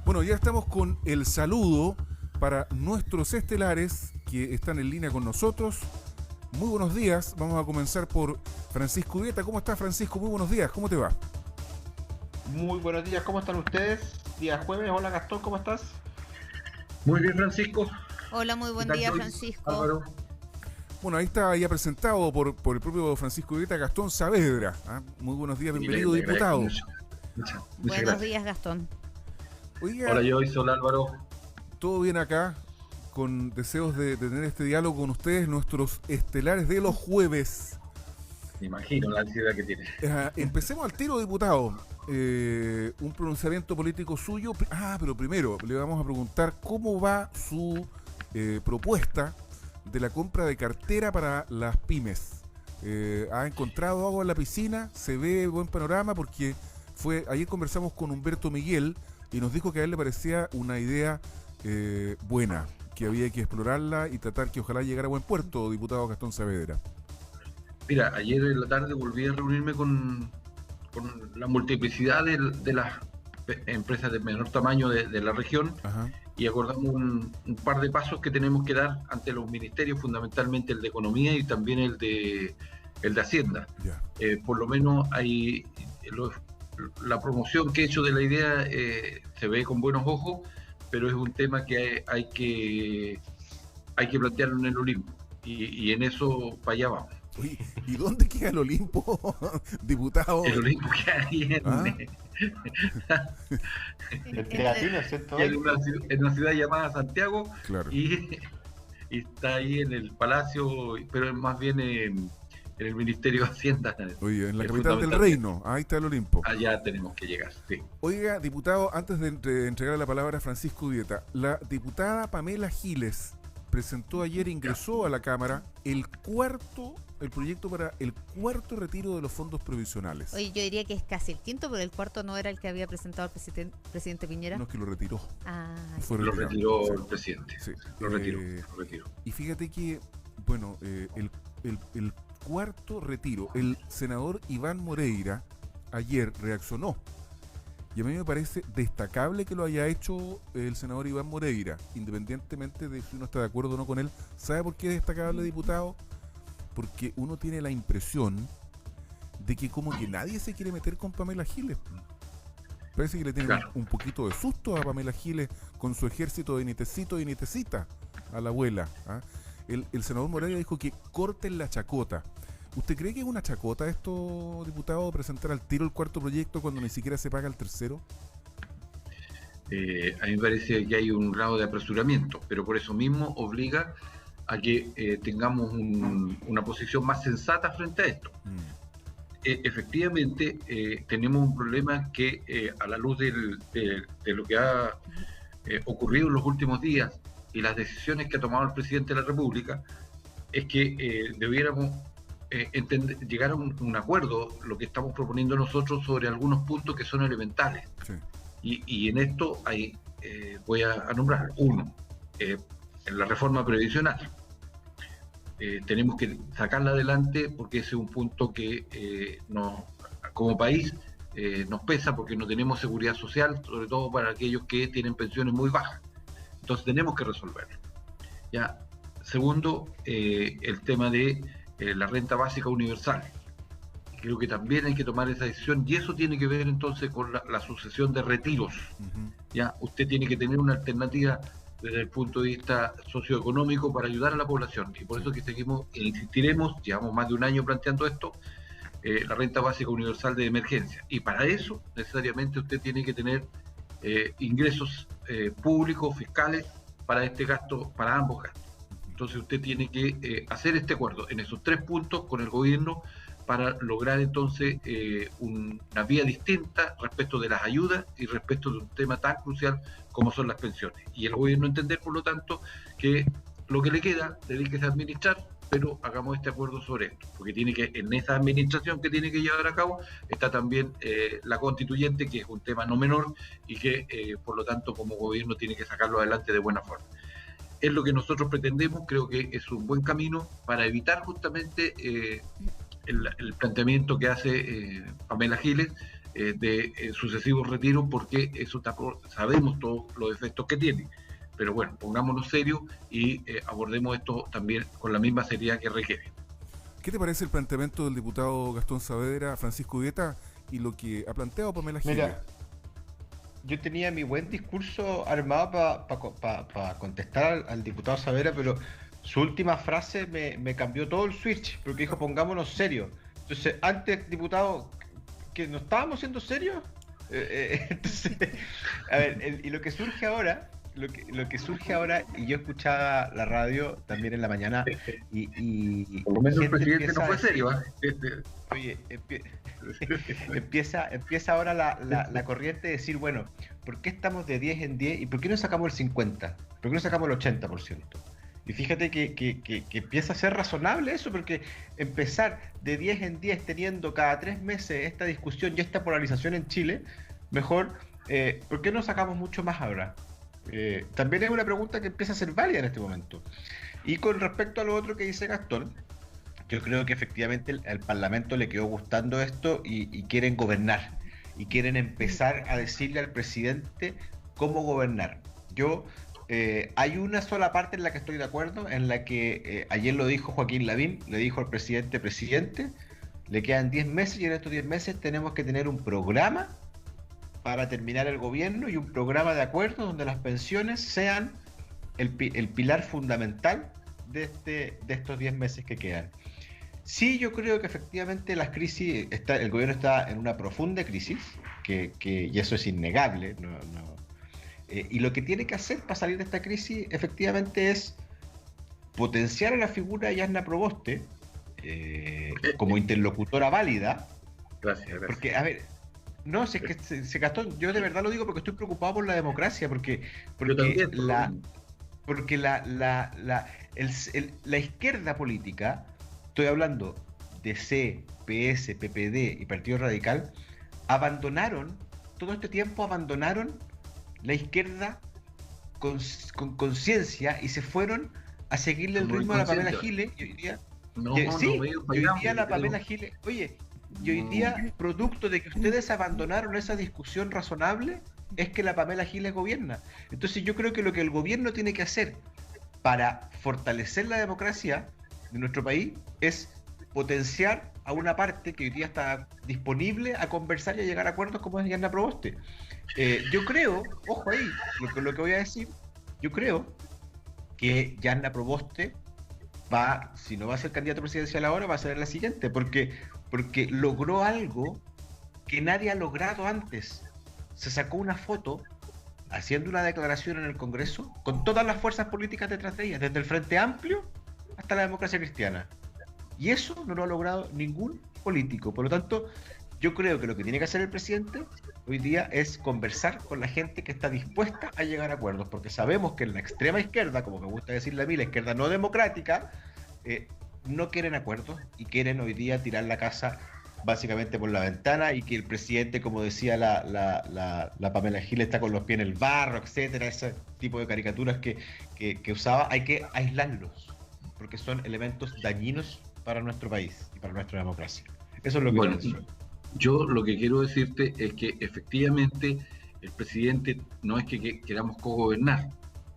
Bueno, ya estamos con el saludo para nuestros estelares que están en línea con nosotros. Muy buenos días. Vamos a comenzar por Francisco Ureta. ¿Cómo estás, Francisco? Muy buenos días. ¿Cómo te va? Muy buenos días, ¿cómo están ustedes? Día jueves, hola Gastón, ¿cómo estás? Muy bien, Francisco. Hola, muy buen día, Francisco. Álvaro. Bueno, ahí está ya presentado por el propio Francisco Ureta, Gastón Saavedra. ¿Ah? Muy buenos días, bienvenido, diputado. Muchas Buenos gracias. días, Gastón. Oiga, Hola, yo soy Álvaro. todo bien acá, con deseos de tener este diálogo con ustedes, nuestros estelares de los jueves. Me imagino la ansiedad que tiene. Empecemos al tiro, diputado. Un pronunciamiento político suyo. Pero primero le vamos a preguntar cómo va su propuesta de la compra de cartera para las pymes. ¿Ha encontrado agua en la piscina? ¿Se ve buen panorama? Porque ayer conversamos con Humberto Miguel y nos dijo que a él le parecía una idea buena, que había que explorarla y tratar que ojalá llegara a buen puerto, diputado Gastón Saavedra. Mira, ayer en la tarde volví a reunirme con la multiplicidad de las empresas de menor tamaño de la región. Ajá. Y acordamos un par de pasos que tenemos que dar ante los ministerios, fundamentalmente el de Economía y también el de Hacienda. Ya. Por lo menos la promoción que he hecho de la idea se ve con buenos ojos, pero es un tema que hay que plantearlo en el Olimpo, y en eso para allá vamos. Oye, ¿y dónde queda el Olimpo, diputado? El Olimpo queda ahí El Teatino, ¿cierto? en una ciudad llamada Santiago. Claro. Y está ahí en el Palacio, pero más bien en el Ministerio de Hacienda. Oye, en la capital del reino, ahí está el Olimpo. Allá tenemos que llegar, sí. Oiga, diputado, antes de entregar la palabra a Francisco Ureta, la diputada Pamela Giles presentó ayer, ingresó a la Cámara el proyecto para el cuarto retiro de los fondos provisionales. Oye, yo diría que es casi el quinto, pero el cuarto no era el que había presentado el presidente Piñera. No, es que lo retiró. Lo retiró sí. el presidente. Sí. Lo retiró. Y fíjate que, bueno, el cuarto retiro, el senador Iván Moreira ayer reaccionó. Y a mí me parece destacable que lo haya hecho el senador Iván Moreira, independientemente de si uno está de acuerdo o no con él. ¿Sabe por qué es destacable, diputado? Porque uno tiene la impresión de que como que nadie se quiere meter con Pamela Giles. Parece que le tienen un poquito de susto a Pamela Giles con su ejército de nietecito y nietecita a la abuela. ¿Ah? El senador Moreira dijo que corten la chacota. ¿Usted cree que es una chacota esto, diputado, presentar al tiro el cuarto proyecto cuando ni siquiera se paga el tercero? A mí me parece que hay un grado de apresuramiento, pero por eso mismo obliga a que tengamos una posición más sensata frente a esto. Efectivamente, tenemos un problema que a la luz de lo que ha ocurrido en los últimos días y las decisiones que ha tomado el presidente de la República, es que debiéramos llegar a un acuerdo, lo que estamos proponiendo nosotros, sobre algunos puntos que son elementales. Sí. Y en esto voy a nombrar uno, en la reforma previsional. Tenemos que sacarla adelante porque ese es un punto que como país nos pesa, porque no tenemos seguridad social, sobre todo para aquellos que tienen pensiones muy bajas. Entonces tenemos que resolverlo. Ya. Segundo, el tema de la renta básica universal. Creo que también hay que tomar esa decisión, y eso tiene que ver entonces con la sucesión de retiros. Ya, usted tiene que tener una alternativa desde el punto de vista socioeconómico para ayudar a la población, y por eso que seguimos e insistiremos, llevamos más de un año planteando esto, la renta básica universal de emergencia, y para eso necesariamente usted tiene que tener ingresos públicos, fiscales, para este gasto, para ambos gastos. Entonces usted tiene que hacer este acuerdo en esos tres puntos con el gobierno para lograr entonces una vía distinta respecto de las ayudas y respecto de un tema tan crucial como son las pensiones. Y el gobierno entender, por lo tanto, que lo que le queda, dedíquese a administrar, pero hagamos este acuerdo sobre esto, porque en esa administración que tiene que llevar a cabo está también la constituyente, que es un tema no menor y que por lo tanto como gobierno tiene que sacarlo adelante de buena forma. Es lo que nosotros pretendemos, creo que es un buen camino para evitar justamente el planteamiento que hace Pamela Giles, de sucesivos retiros, porque eso sabemos todos los efectos que tiene. Pero bueno, pongámonos serios y abordemos esto también con la misma seriedad que requiere. ¿Qué te parece el planteamiento del diputado Gastón Saavedra, Francisco Ugueta, y lo que ha planteado Pamela Giles? Mira, yo tenía mi buen discurso armado para contestar al diputado Saavedra, pero su última frase me cambió todo el switch, porque dijo pongámonos serios. Entonces, antes, diputado, que no estábamos siendo serios. Entonces, a ver, y lo que surge ahora, y yo escuchaba la radio también en la mañana, y por lo menos el gente presidente empieza no fue a decir, serio, oye, empieza ahora la corriente de decir, bueno, ¿por qué estamos de 10 en 10 y por qué no sacamos el 50? ¿Por qué no sacamos el 80%? Y fíjate que empieza a ser razonable eso, porque empezar de 10 en 10 teniendo cada 3 meses esta discusión y esta polarización en Chile, mejor, ¿por qué no sacamos mucho más ahora? También es una pregunta que empieza a ser válida en este momento. Y con respecto a lo otro que dice Gastón, yo creo que efectivamente al Parlamento le quedó gustando esto y quieren gobernar. Y quieren empezar a decirle al presidente cómo gobernar. Hay una sola parte en la que estoy de acuerdo, en la que ayer lo dijo Joaquín Lavín, le dijo al presidente, le quedan 10 meses y en estos 10 meses tenemos que tener un programa para terminar el gobierno y un programa de acuerdo donde las pensiones sean el pilar fundamental de estos 10 meses que quedan. Sí, yo creo que efectivamente las crisis, el gobierno está en una profunda crisis, y eso es innegable, y lo que tiene que hacer para salir de esta crisis efectivamente es potenciar a la figura de Yarna Proboste como interlocutora válida. Gracias. Porque, a ver, no, si es que se gastó, yo de verdad lo digo porque estoy preocupado por la democracia, porque la izquierda política, estoy hablando de C, PS, PPD y Partido Radical, todo este tiempo abandonaron la izquierda con conciencia y se fueron a seguirle el ritmo a la Pamela Giles, y hoy día la Pamela Giles, oye, y hoy día, producto de que ustedes abandonaron esa discusión razonable, es que la Pamela Giles gobierna. Entonces yo creo que lo que el gobierno tiene que hacer para fortalecer la democracia de nuestro país es potenciar a una parte que hoy día está disponible a conversar y a llegar a acuerdos como es Yarna Proboste. Yo creo, ojo ahí, lo que voy a decir, yo creo que Yarna Proboste si no va a ser candidato presidencial ahora, va a ser la siguiente, porque logró algo que nadie ha logrado antes. Se sacó una foto haciendo una declaración en el Congreso con todas las fuerzas políticas detrás de ella, desde el Frente Amplio hasta la Democracia Cristiana. Y eso no lo ha logrado ningún político. Por lo tanto, yo creo que lo que tiene que hacer el presidente hoy día es conversar con la gente que está dispuesta a llegar a acuerdos, porque sabemos que en la extrema izquierda, como me gusta decirle a mí, la izquierda no democrática, no quieren acuerdos y quieren hoy día tirar la casa básicamente por la ventana, y que el presidente, como decía la Pamela Giles, está con los pies en el barro, etcétera, ese tipo de caricaturas que usaba. Hay que aislarlos, porque son elementos dañinos para nuestro país y para nuestra democracia. Eso es lo que quiero decir. Yo lo que quiero decirte es que efectivamente el presidente no es que queramos cogobernar.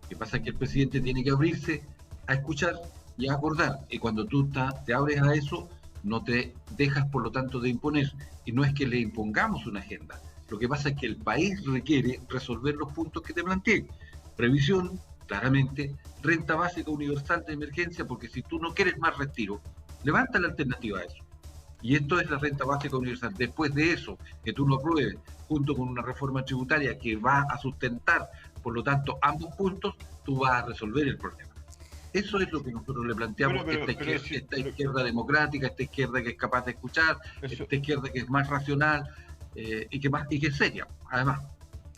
Lo que pasa es que el presidente tiene que abrirse a escuchar y a acordar. Y cuando tú te abres a eso, no te dejas, por lo tanto, de imponer. Y no es que le impongamos una agenda. Lo que pasa es que el país requiere resolver los puntos que te planteé. Previsión, claramente, renta básica universal de emergencia, porque si tú no quieres más retiro, levanta la alternativa a eso. Y esto es la renta básica universal. Después de eso, que tú lo apruebes, junto con una reforma tributaria que va a sustentar, por lo tanto, ambos puntos, tú vas a resolver el problema. Eso es lo que nosotros le planteamos, esta izquierda democrática, esta izquierda que es capaz de escuchar, esta izquierda que es más racional y que es seria, además.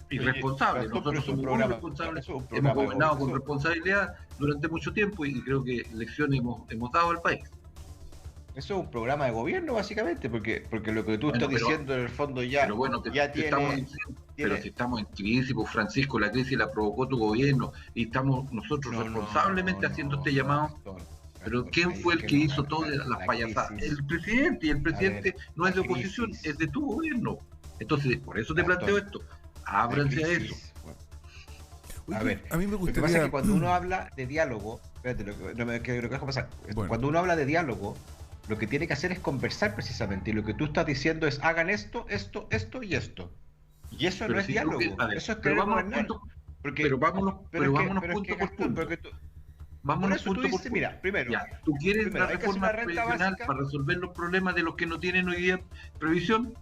Y responsable. Nosotros somos muy responsables, hemos gobernado con responsabilidad durante mucho tiempo y creo que lecciones hemos dado al país. Eso es un programa de gobierno, básicamente, porque lo que tú estás diciendo en el fondo ya tiene... Pero si estamos en crisis, pues Francisco, la crisis la provocó tu gobierno y estamos nosotros responsablemente haciendo este llamado. Pero ¿quién fue el que hizo todas las payasadas? El presidente, y el presidente no es de oposición, es de tu gobierno. Entonces, por eso te Gastón, planteo esto. la Ábranse a eso. crisis, bueno, Oye, a ver, a mí me lo que pasa es gustaría... que cuando uno habla de diálogo, espérate, lo que dejo pasar. Bueno. Cuando uno habla de diálogo, lo que tiene que hacer es conversar precisamente. Y lo que tú estás diciendo es hagan esto, esto, esto y esto. Y eso Pero no es si diálogo, a ver, eso es pero querer vámonos gobernar. punto, Porque, pero vámonos es punto que, por Gastón, punto. porque por Vámonos eso tú punto por dices, punto. mira, primero, Ya, ¿tú quieres la hay que hacer reforma una renta previsional básica. para resolver los problemas de los que no tienen hoy día previsión?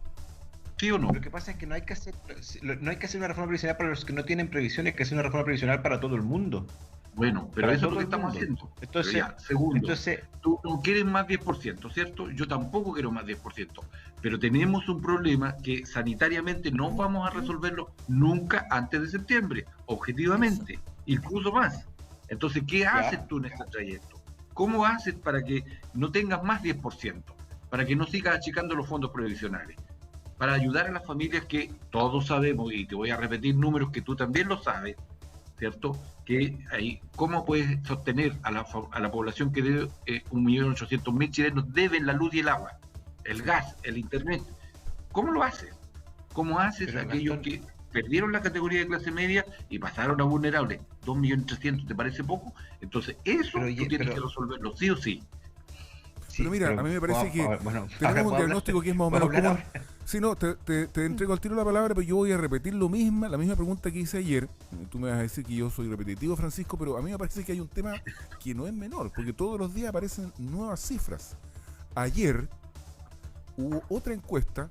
¿Sí o no? Lo que pasa es que no hay que hacer una reforma previsional para los que no tienen previsión, hay que hacer una reforma previsional para todo el mundo. Bueno, pero Para eso es lo todo que el estamos mundo. haciendo. Entonces, Pero ya, segundo, entonces, tú no quieres más 10%, ¿cierto? Yo tampoco quiero más 10%. Pero tenemos un problema que sanitariamente no vamos a resolverlo nunca antes de septiembre, objetivamente, incluso más. Entonces, ¿qué haces tú en este trayecto? ¿Cómo haces para que no tengas más 10%? Para que no sigas achicando los fondos previsionales. Para ayudar a las familias que todos sabemos, y te voy a repetir números que tú también lo sabes, ¿cierto? Que ahí, ¿cómo puedes sostener a la población que debe 1.800.000 chilenos deben la luz y el agua, el gas, el internet? ¿Cómo lo haces? ¿Cómo haces Pero, a aquellos Gastón, que perdieron la categoría de clase media y pasaron a vulnerables? 2.300.000, ¿te parece poco? Entonces, eso Pero, tú tienes que resolverlo, sí o sí. sí, Pero mira, a mí me parece que bueno, tenemos un diagnóstico que es más o menos común. Sí, no, te entrego al tiro la palabra, pero yo voy a repetir la misma pregunta que hice ayer. Tú me vas a decir que yo soy repetitivo, Francisco, pero a mí me parece que hay un tema que no es menor, porque todos los días aparecen nuevas cifras. Ayer hubo otra encuesta,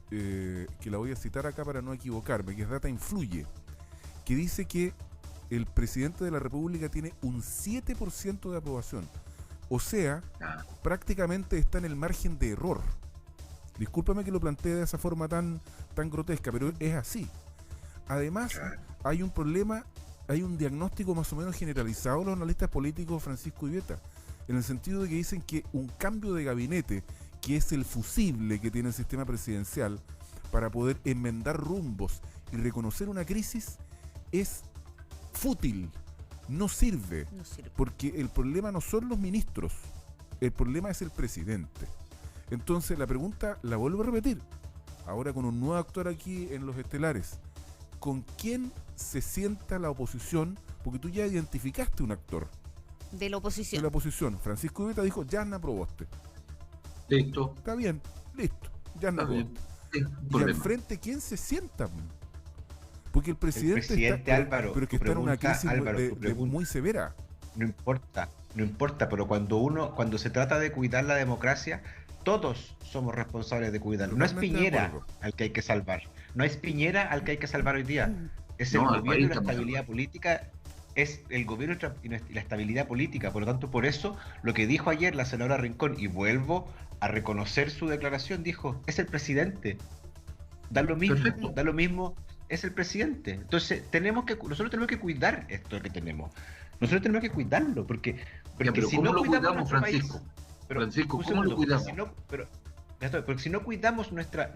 que la voy a citar acá para no equivocarme, que es Data Influye, que dice que el presidente de la República tiene un 7% de aprobación. O sea, prácticamente está en el margen de error. Discúlpame que lo plantee de esa forma tan grotesca, pero es así. Además, hay un problema, hay un diagnóstico más o menos generalizado de los analistas políticos, Francisco y Vieta, en el sentido de que dicen que un cambio de gabinete, que es el fusible que tiene el sistema presidencial para poder enmendar rumbos y reconocer una crisis, es fútil, no sirve, porque el problema no son los ministros, el problema es el presidente. Entonces la pregunta la vuelvo a repetir, ahora con un nuevo actor aquí en Los Estelares: ¿con quién se sienta la oposición? Porque tú ya identificaste un actor de la oposición. de la oposición. Francisco Iveta dijo: Yarna Proboste. Listo. Está bien, listo, Yarna Está bien. Proboste. Sí, Y problema. al frente, ¿quién se sienta? Porque el presidente está, Álvaro, pero que tu está en una pregunta, crisis Álvaro, tu de pregunta. muy severa. No importa, pero cuando se trata de cuidar la democracia, todos somos responsables de cuidarla. No es Totalmente de Piñera acuerdo. al que hay que salvar. No es Piñera al que hay que salvar hoy día. Es el No, al gobierno país y la estamos estabilidad política. Es el gobierno y la estabilidad política. Por lo tanto, por eso, lo que dijo ayer la senadora Rincón, y vuelvo a reconocer su declaración, dijo: es el presidente. Perfecto. Da lo mismo, es el presidente. Entonces, nosotros tenemos que cuidar esto que tenemos. Nosotros tenemos que cuidarlo, porque Ya, pero si ¿cómo no lo cuidamos cuidamos, nuestro Francisco? país, pero, Francisco, un ¿cómo lo segundo, cuidamos? porque si no cuidamos nuestra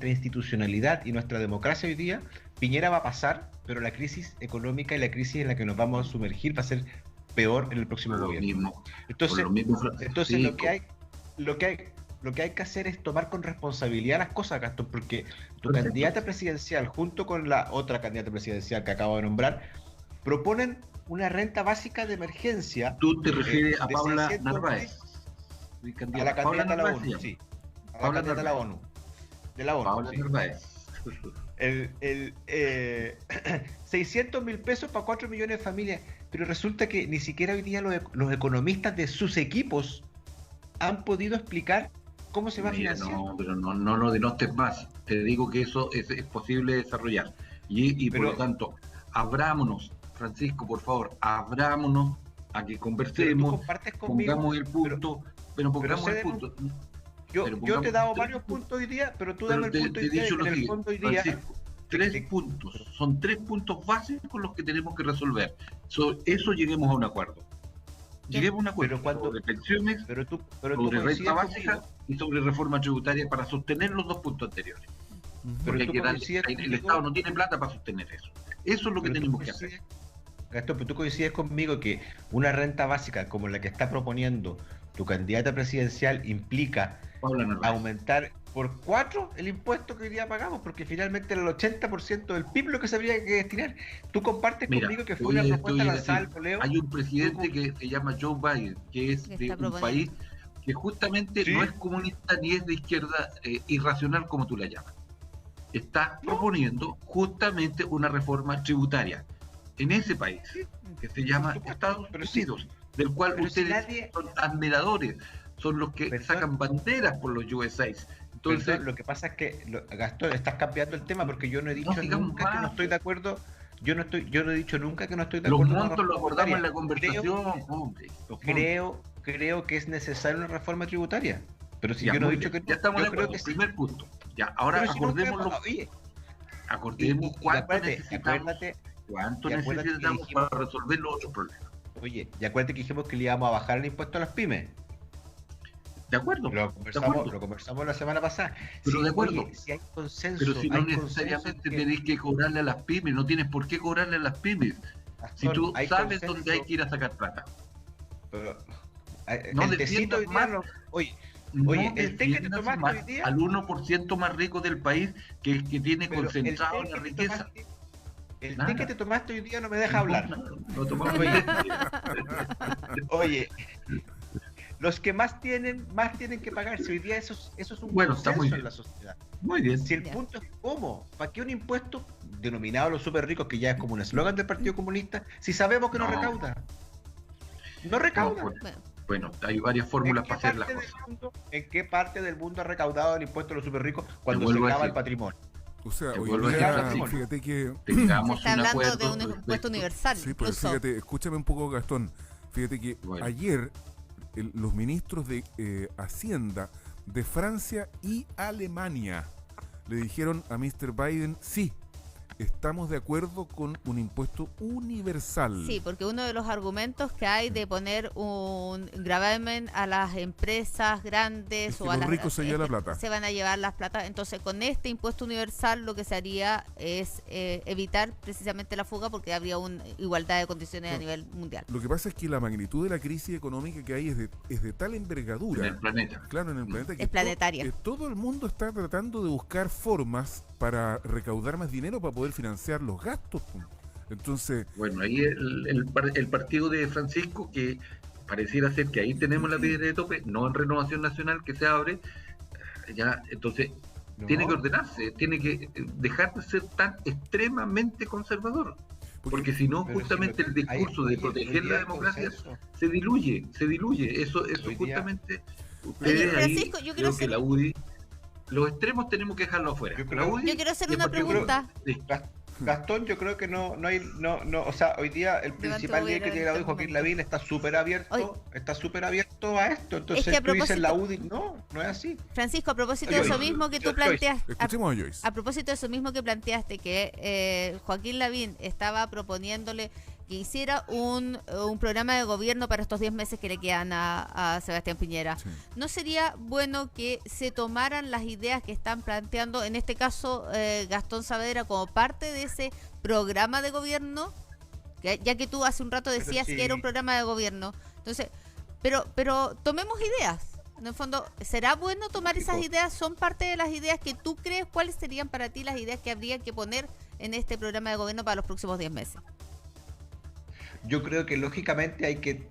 institucionalidad y nuestra democracia hoy día, Piñera va a pasar, pero la crisis económica y la crisis en la que nos vamos a sumergir va a ser peor en el próximo Por lo gobierno. mismo. Entonces, Por lo mismo, Francisco. entonces lo que hay que hacer es tomar con responsabilidad las cosas, Gastón, porque tu Perfecto. candidata presidencial, junto con la otra candidata presidencial que acabo de nombrar, proponen una renta básica de emergencia. Tú te refieres a de Paula 600.000 Narváez. a la candidata a la Narváez ONU, se llama. sí. A la Paula candidata a la Narváez. ONU. De la ONU, Paula sí. Narváez. 600.000 pesos para 4 millones de familias, pero resulta que ni siquiera hoy día los economistas de sus equipos han podido explicar cómo se va a Mira, financiar. no, pero no denotes más. Te digo que eso es posible desarrollar. Y por Pero- lo tanto, abrámonos, Francisco, por favor, abrámonos a que Pero tú conversemos, compartes conmigo. pongamos el punto, pero pongamos el cédeme punto. Yo pero te he pongamos dado tres varios puntos hoy día, pero tú Pero dame el te punto he hoy día, dicho que lo en el siguiente, fondo hoy día. Francisco, tres puntos, son 3 puntos básicos con los que tenemos que resolver. Eso lleguemos a un acuerdo. Lleguemos a un acuerdo Pero cuando- sobre pensiones, Pero tú sobre coincides renta básica conmigo. y sobre reforma tributaria para sostener los 2 puntos anteriores. Ujú. Pero Porque hay tú que darle- coincides el conmigo. Estado no tiene plata para sostener eso. Eso es lo que Pero tú tenemos que hacer. Gastón, pero tú coincides conmigo que una renta básica como la que está proponiendo tu candidata presidencial implica Paula Narváez. aumentar por 4 el impuesto que hoy día pagamos, porque finalmente era el 80% del PIB lo que se habría que destinar. Tú compartes Mira, conmigo que te fue voy una a- te propuesta voy a lanzada decir, al voleo. hay un presidente que se llama Joe Biden, que es Que de está un país proponiendo. que justamente Sí. no es comunista ni es de izquierda irracional como tú la llamas. Está proponiendo justamente una reforma tributaria en ese país, que se llama supuesto, Estados pero sí. Unidos, del cual Pero si ustedes nadie- son admiradores, son los que Perdón. sacan banderas por los USA. Entonces, Perdón, lo que pasa es que, Gastón, estás cambiando el tema porque yo no he dicho sigamos nunca que no más. estoy de acuerdo. Yo no he dicho nunca que no estoy de los acuerdo con montos los acordamos en la tributaria. conversación, hombre. Los montos. Creo que es necesaria una reforma tributaria. Pero si Ya, yo no he muy dicho bien. que Ya no, estamos yo de creo acuerdo. que sí. Primer punto. Ya, ahora Pero si nunca acordemos, hemos- oye, acordemos y cuánto acuérdate, necesitamos, cuánto y acuérdate que necesitamos dijimos- para resolver los otros problemas. oye, y acuérdate que dijimos que le íbamos a bajar el impuesto a las pymes. ¿De acuerdo? Lo de acuerdo. conversamos la semana pasada. Pero Sí, de acuerdo. oye, si hay consenso, Pero si no hay necesariamente consenso tenés que cobrarle a las pymes, no tienes por qué cobrarle a las pymes. Si tú hay sabes consenso, dónde hay que ir a sacar plata. pero, No el tecito defiendas hoy día más. no- oye, No Oye, el té que te defiendas tomaste más hoy día- al 1% más rico del país que tiene pero concentrado el té la que te riqueza. tomaste- el Nada. té que te tomaste hoy día no me deja hablar. No tomamos Oye. leche. Oye, los que más tienen que pagar. Si hoy día eso es un Bueno, está muy consenso en bien. la sociedad. Muy bien. Si el Ya. punto es cómo, ¿para qué un impuesto denominado a los súper ricos, que ya es como un eslogan del Partido Comunista, si sabemos que no, No. recauda? No recauda. No, pues, Bueno, Bueno, hay varias fórmulas para hacer las cosas. ¿En qué parte del mundo ha recaudado el impuesto a los súper ricos cuando se vuelvo a graba el decir. patrimonio? O sea, Te hoy vuelvo a día, decir, Francisco. fíjate que Tengamos se está un hablando acuerdo de un respecto- impuesto universal. sí, pues incluso. fíjate, escúchame un poco, Gastón. Fíjate que Bueno. ayer los ministros de Hacienda de Francia y Alemania le dijeron a Mr. Biden, sí, estamos de acuerdo con un impuesto universal. Sí, porque uno de los argumentos que hay de poner un gravamen a las empresas grandes Es que o a los las ricos se llevan la que plata. se van a llevar las plata. Entonces, con este impuesto universal lo que se haría es evitar precisamente la fuga porque habría una igualdad de condiciones a No. nivel mundial. Lo que pasa es que la magnitud de la crisis económica que hay es de tal en envergadura. el planeta. Claro, en el planeta que Es planetaria. que todo el mundo está tratando de buscar formas para recaudar más dinero para poder financiar los gastos. Pum. Entonces, Bueno, ahí el partido de Francisco, que pareciera ser que ahí tenemos la piedra de tope, no en Renovación Nacional que se abre, ya, entonces No. tiene que ordenarse, tiene que dejar de ser tan extremadamente conservador. Porque si no, Pero justamente si el lo que hay- discurso de oye, proteger hoy la día democracia consenso. se diluye. Eso Hoy día- justamente. Oye, Ustedes ahí, Francisco, yo quiero creo que hacer- la UDI, los extremos tenemos que dejarlo afuera. Yo La creo- UDI Yo quiero hacer y el una Partido pregunta. Comunista. Gastón, yo creo que no hay, o sea, hoy día el principal líder que tiene la UDI, Joaquín Lavín, está súper abierto a esto. Entonces que a tú dices la propósito- UDI, no es así. Francisco, a propósito Oye, de eso oye, mismo que tú Joyce, planteaste, escuchemos a Joyce. a propósito de eso mismo que planteaste, que Joaquín Lavín estaba proponiéndole que hiciera un programa de gobierno para estos 10 meses que le quedan a Sebastián Piñera. Sí. ¿No sería bueno que se tomaran las ideas que están planteando, en este caso Gastón Saavedra, como parte de ese programa de gobierno? Ya que tú hace un rato Pero decías sí. que era un programa de gobierno. Entonces, pero tomemos ideas. En el fondo, ¿será bueno tomar esas Lógico. ideas? ¿Son parte de las ideas que tú crees? ¿Cuáles serían para ti las ideas que habría que poner en este programa de gobierno para los próximos 10 meses? Yo creo que lógicamente hay que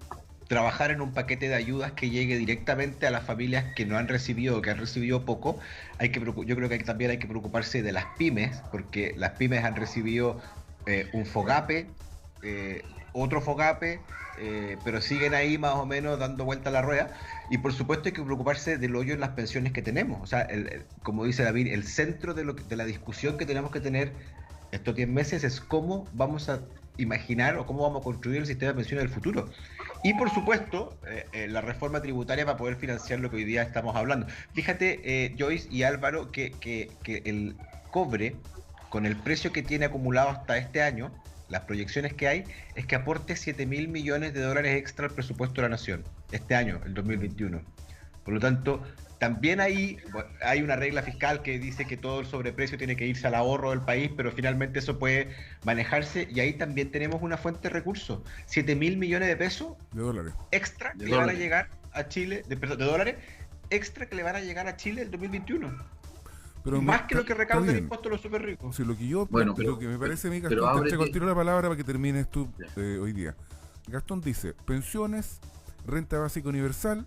trabajar en un paquete de ayudas que llegue directamente a las familias que no han recibido o que han recibido poco. Yo creo que también hay que preocuparse de las pymes, porque las pymes han recibido un FOGAPE, otro FOGAPE, pero siguen ahí más o menos dando vuelta a la rueda. Y por supuesto hay que preocuparse del hoyo en las pensiones que tenemos. O sea, como dice David, el centro de la discusión que tenemos que tener estos 10 meses es cómo vamos a imaginar o cómo vamos a construir el sistema de pensiones del futuro. Y por supuesto, la reforma tributaria para poder financiar lo que hoy día estamos hablando. Fíjate, Joyce y Álvaro, que el cobre, con el precio que tiene acumulado hasta este año, las proyecciones que hay, es que aporte 7.000 millones de dólares extra al presupuesto de la nación, este año, el 2021. Por lo tanto, también hay una regla fiscal que dice que todo el sobreprecio tiene que irse al ahorro del país, pero finalmente eso puede manejarse y ahí también tenemos una fuente de recursos. 7.000 millones de pesos de dólares. extra De que van a dólares. llegar a Chile, de dólares, extra que le van a llegar a Chile el 2021. Pero Más que lo que recauda el bien. impuesto a los súper ricos. Sí, lo que yo, Bueno, lo que me parece a mí, pero Gastón, te ábrete. entrego al tiro la palabra para que termines tú Ya. hoy día. Gastón dice, pensiones, renta básica universal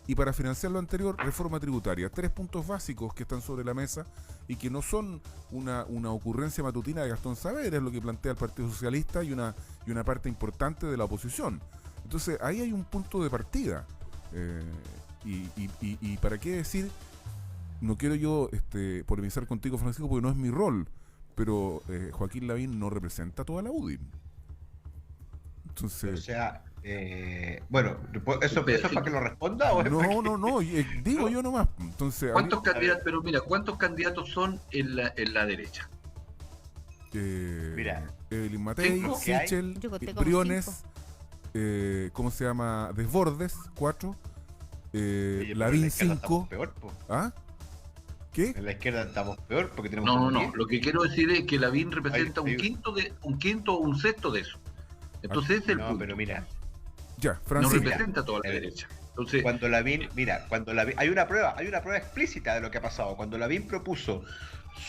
y para financiar lo anterior, reforma tributaria. 3 puntos básicos que están sobre la mesa y que no son una ocurrencia matutina de Gastón Saavedra, es lo que plantea el Partido Socialista y una parte importante de la oposición. Entonces, ahí hay un punto de partida. Y para qué decir, no quiero yo polemizar contigo, Francisco, porque no es mi rol, pero Joaquín Lavín no representa toda la UDI. O Entonces, sea, bueno, ¿eso es para que lo responda o es para que- no, digo yo nomás. Entonces, ¿Cuántos candidatos? Pero mira, ¿cuántos candidatos son en la derecha? Mira, Evelyn Matei, cinco que hay. Sichel, Yo conté como Briones, ¿cómo se llama? Desbordes, 4, Oye, pero en la Lavín, izquierda 5. estamos peor, po. ¿Ah? ¿Qué? En la izquierda estamos peor porque tenemos No, como no, 10. lo que quiero decir es que Lavín representa Ahí- un quinto o un sexto de eso. Entonces ese es el No, punto. pero mira, Ya, No Francisco. representa a toda la Eh, derecha. Entonces, cuando Lavín hay una prueba explícita de lo que ha pasado. Cuando Lavín propuso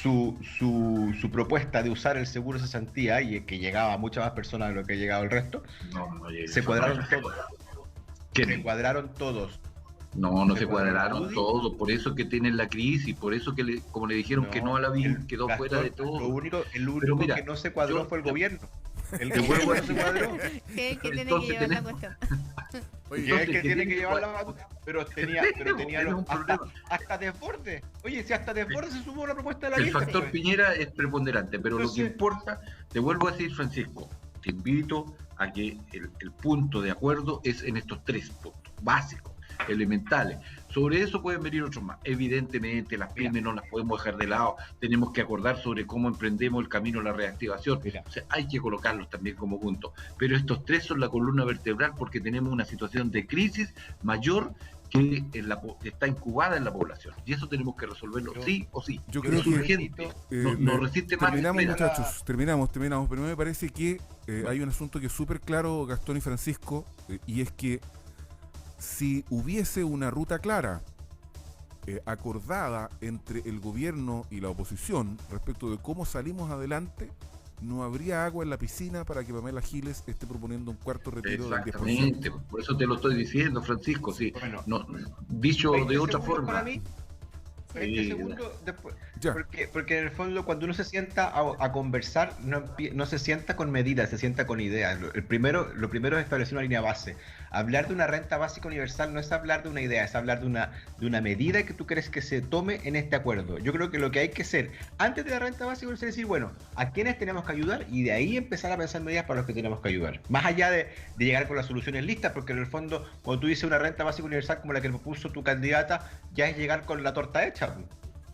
su propuesta de usar el seguro de cesantía y que llegaba a muchas más personas de lo que ha llegado el resto, no llega se esa cuadraron parte. todos. ¿Qué? Se cuadraron todos. No se se cuadraron cuadraron todos, por eso que tienen la crisis, por eso que como le dijeron que no a Lavín, el quedó Gastón, fuera de todo. El único Pero mira, que no se cuadró yo- fue el gobierno. El Te vuelvo gobierno a no se decir. cuadró. ¿Qué tiene que Entonces llevar la tenemos- cuestión? Oye, Y es entonces, que tiene que tiene llevar que- la batuta, pero tenía Tenemos un problema. hasta Desbordes. Oye, si hasta Desbordes se sumó a la propuesta de la El lista. factor pues. Piñera es preponderante, pero lo que Entonces- importa, te vuelvo a decir, Francisco, te invito a que el punto de acuerdo es en estos 3 puntos básicos, elementales. Sobre eso pueden venir otros más. Evidentemente, las pymes no las podemos dejar de lado. Tenemos que acordar sobre cómo emprendemos el camino a la reactivación. Mira. O sea, hay que colocarlos también como puntos. Pero estos 3 son la columna vertebral porque tenemos una situación de crisis mayor que está incubada en la población. Y eso tenemos que resolverlo Yo- sí o sí. yo Yo creo Es que urgente. No resiste más. terminamos, espera. muchachos, terminamos, pero me parece que hay un asunto que es súper claro, Gastón y Francisco, y es que si hubiese una ruta clara, acordada entre el gobierno y la oposición respecto de cómo salimos adelante, no habría agua en la piscina para que Pamela Giles esté proponiendo un cuarto retiro del 10%. Exactamente, por eso te lo estoy diciendo, Francisco, sí. Bueno, No, dicho 20 de otra segundos forma. para mí, 20 Sí, segundos después. Ya. Porque en el fondo cuando uno se sienta a conversar, no se sienta con medidas, se sienta con ideas. Lo primero es establecer una línea base. Hablar de una renta básica universal no es hablar de una idea, es hablar de una medida que tú crees que se tome en este acuerdo. Yo creo que lo que hay que hacer antes de la renta básica es decir, bueno, ¿a quiénes tenemos que ayudar? Y de ahí empezar a pensar medidas para los que tenemos que ayudar. Más allá de llegar con las soluciones listas, porque en el fondo, cuando tú dices una renta básica universal como la que propuso tu candidata, ya es llegar con la torta hecha.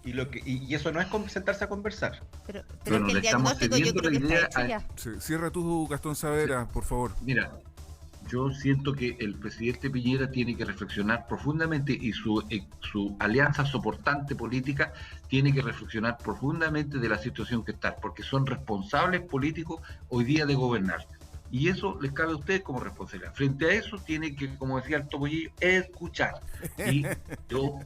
Y eso no es sentarse a conversar. Pero Bueno, es que le el estamos diagnóstico yo cediendo creo que la está idea hecho ya. Cierra tú, Gastón Saavedra, por favor. Mira, yo siento que el presidente Piñera tiene que reflexionar profundamente y su alianza soportante política tiene que reflexionar profundamente de la situación que está, porque son responsables políticos hoy día de gobernar. Y eso les cabe a ustedes como responsabilidad. Frente a eso tiene que, como decía el Topollillo, escuchar. Y yo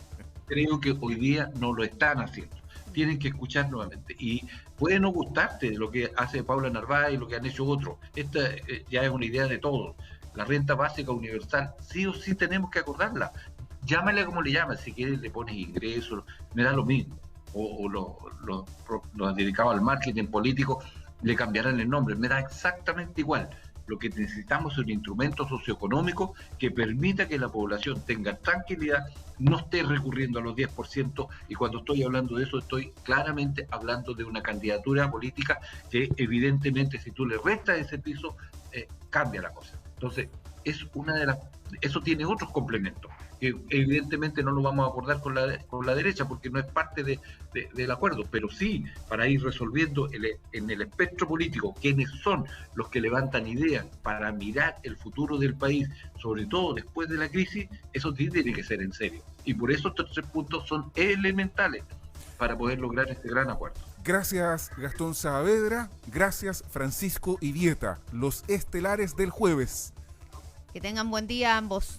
creo que hoy día no lo están haciendo. Tienen que escuchar nuevamente. Y puede no gustarte lo que hace Paula Narváez y lo que han hecho otros. Esta ya es una idea de todos. La renta básica universal, sí o sí tenemos que acordarla. Llámale como le llamas, si quieres le pones ingresos, me da lo mismo. O los dedicados al marketing político le cambiarán el nombre, me da exactamente igual. Lo que necesitamos es un instrumento socioeconómico que permita que la población tenga tranquilidad, no esté recurriendo a los 10%, y cuando estoy hablando de eso estoy claramente hablando de una candidatura política que evidentemente si tú le restas ese piso, cambia la cosa. Entonces, es una de las, eso tiene otros complementos, que evidentemente no lo vamos a acordar con la derecha porque no es parte del acuerdo, pero sí para ir resolviendo en el espectro político quiénes son los que levantan ideas para mirar el futuro del país, sobre todo después de la crisis, eso sí tiene que ser en serio. Y por eso estos 3 puntos son elementales para poder lograr este gran acuerdo. Gracias, Gastón Saavedra. Gracias, Francisco Irieta, los estelares del jueves. Que tengan buen día ambos.